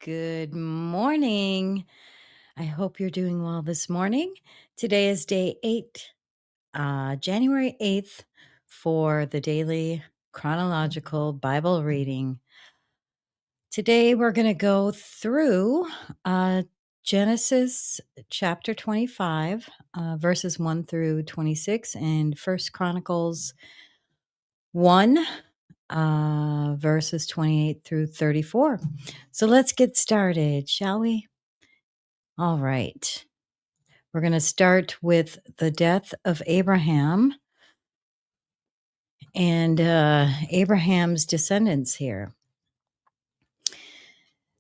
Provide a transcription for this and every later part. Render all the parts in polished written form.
Good morning. I hope you're doing well this morning. Today is day 8, January 8th, for the daily chronological Bible reading. Today we're going to go through Genesis chapter 25, verses 1 through 26, and First Chronicles 1, verses 28 through 34. So let's get started, shall we? All right. We're going to start with the death of Abraham and Abraham's descendants here.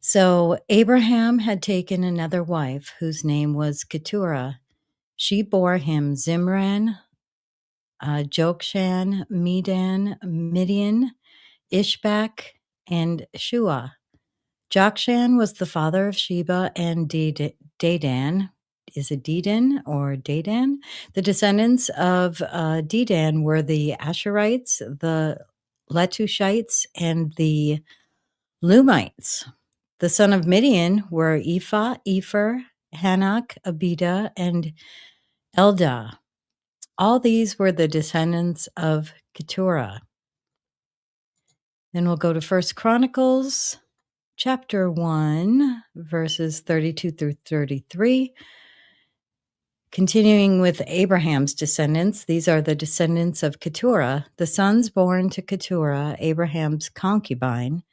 So Abraham had taken another wife whose name was Keturah. She bore him Zimran, Jokshan, Medan, Midian, Ishbak, and Shua. Jokshan was the father of Sheba and Dedan. Is it Dedan or Dedan? The descendants of Dedan were the Asherites, the Letushites, and the Lumites. The son of Midian were Ephah, Epher, Hanok, Abida, and Eldah. All these were the descendants of Keturah. Then we'll go to First Chronicles chapter 1, verses 32 through 33. Continuing with Abraham's descendants, these are the descendants of Keturah, the sons born to Keturah, Abraham's concubine: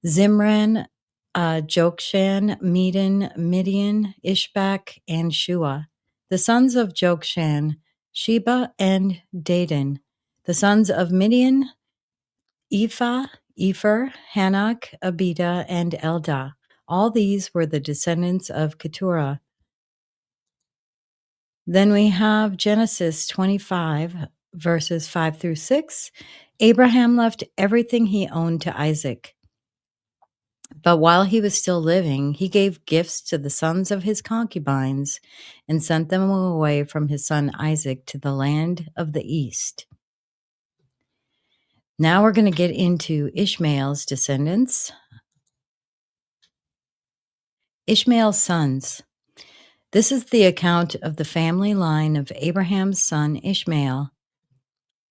Zimran, Jokshan, Medan, Midian, Ishbak, and Shua. The sons of Jokshan: Sheba and Dedan. The sons of Midian: Ephah, Epher, Hanok, Abida, and Eldah. All these were the descendants of Keturah. Then we have Genesis 25, verses 5 through 6. Abraham left everything he owned to Isaac. But while he was still living, he gave gifts to the sons of his concubines and sent them away from his son Isaac to the land of the east. Now we're going to get into Ishmael's descendants. Ishmael's sons. This is the account of the family line of Abraham's son Ishmael,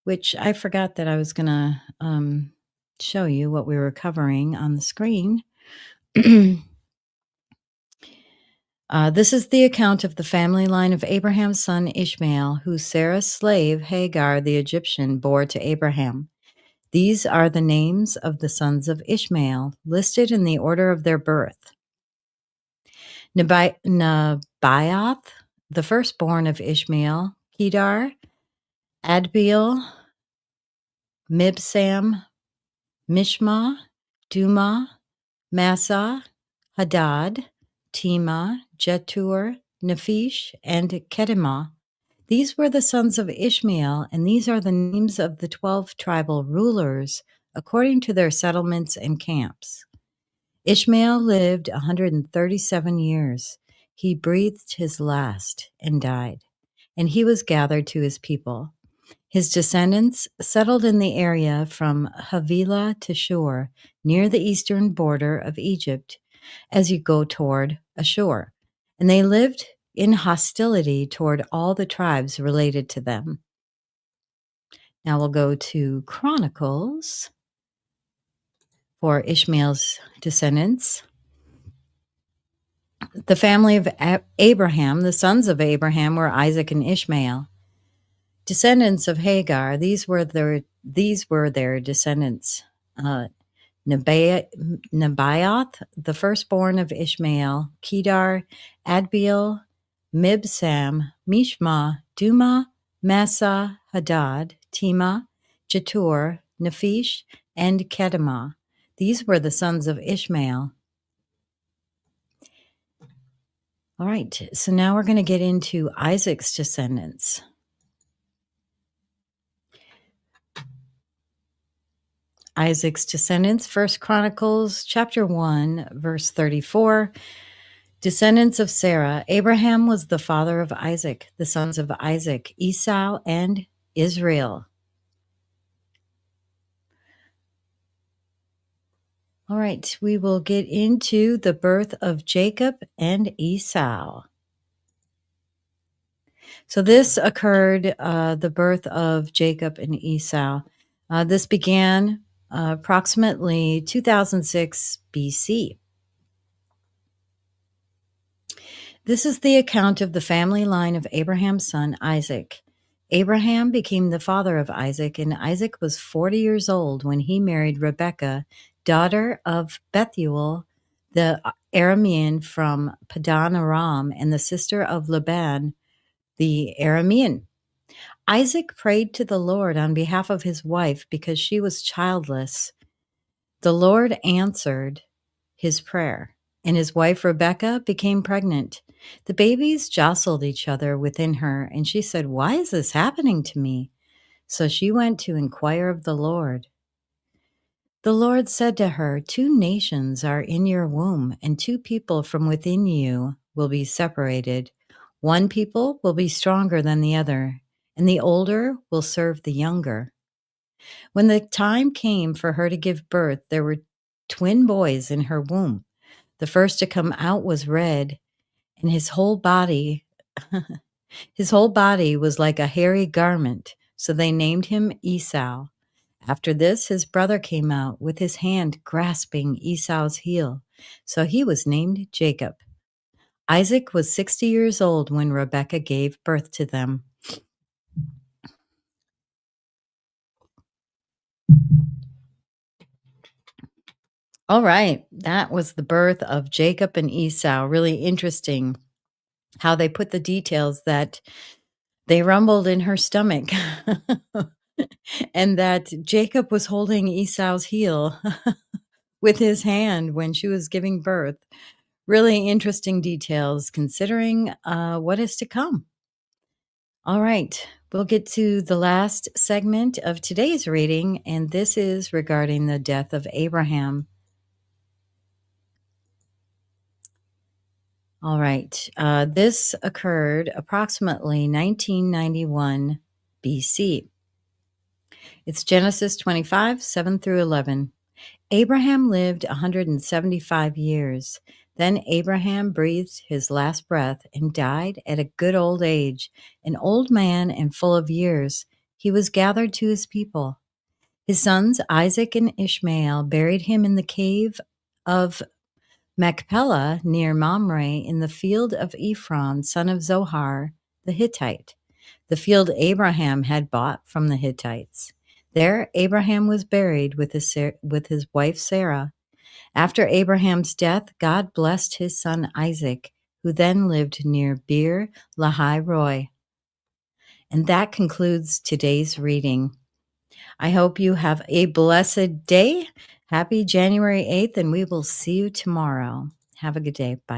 which I forgot that I was going to show you what we were covering on the screen. This is the account of the family line of Abraham's son Ishmael, who Sarah's slave Hagar the Egyptian bore to Abraham. These are the names of the sons of Ishmael, listed in the order of their birth. Nebaioth, the firstborn of Ishmael; Kedar, Adbeel, Mibsam, Mishma, Duma, Massa, Hadad, Tema, Jetur, Nephish, and Kedemah. These were the sons of Ishmael, and these are the names of the 12 tribal rulers, according to their settlements and camps. Ishmael lived 137 years. He breathed his last and died, and he was gathered to his people. His descendants settled in the area from Havilah to Shur, near the eastern border of Egypt, as you go toward Ashur, and they lived in hostility toward all the tribes related to them. Now we'll go to Chronicles for Ishmael's descendants. The family of Abraham, the sons of Abraham, were Isaac and Ishmael. Descendants of Hagar, these were their descendants. Nebaioth, the firstborn of Ishmael; Kedar, Adbeel, Mibsam, Mishma, Duma, Massa, Hadad, Tema, Jetur, Nephish, and Kedemah. These were the sons of Ishmael. All right, so now we're going to get into Isaac's descendants. Isaac's descendants, First Chronicles chapter 1, verse 34. Descendants of Sarah. Abraham was the father of Isaac. The sons of Isaac: Esau and Israel. All right, we will get into the birth of Jacob and Esau. So this occurred, the birth of Jacob and Esau. This began approximately 2006 BC. This is the account of the family line of Abraham's son, Isaac. Abraham became the father of Isaac, and Isaac was 40 years old when he married Rebekah, daughter of Bethuel, the Aramean from Padan Aram, and the sister of Laban, the Aramean. Isaac prayed to the Lord on behalf of his wife because she was childless. The Lord answered his prayer, and his wife Rebekah became pregnant. The babies jostled each other within her, and she said, "Why is this happening to me?" So she went to inquire of the Lord. The Lord said to her, "Two nations are in your womb, and two people from within you will be separated. One people will be stronger than the other, and the older will serve the younger." When the time came for her to give birth, there were twin boys in her womb. The first to come out was red, and his whole body was like a hairy garment, so they named him Esau. After this, his brother came out with his hand grasping Esau's heel, so he was named Jacob. Isaac was 60 years old when Rebekah gave birth to them. All right, that was the birth of Jacob and Esau. Really interesting how they put the details that they rumbled in her stomach and that Jacob was holding Esau's heel with his hand when she was giving birth. Really interesting details considering what is to come. All right, we'll get to the last segment of today's reading, and this is regarding the death of Abraham. All right, this occurred approximately 1991 BC. It's Genesis 25, 7 through 11. Abraham lived 175 years. Then Abraham breathed his last breath and died at a good old age, an old man and full of years. He was gathered to his people. His sons Isaac and Ishmael buried him in the cave of Machpelah near Mamre in the field of Ephron, son of Zohar, the Hittite, the field Abraham had bought from the Hittites. There Abraham was buried with his wife Sarah. After Abraham's death, God blessed his son Isaac, who then lived near Beer Lahai Roi. And that concludes today's reading. I hope you have a blessed day. Happy January 8th, and we will see you tomorrow. Have a good day. Bye.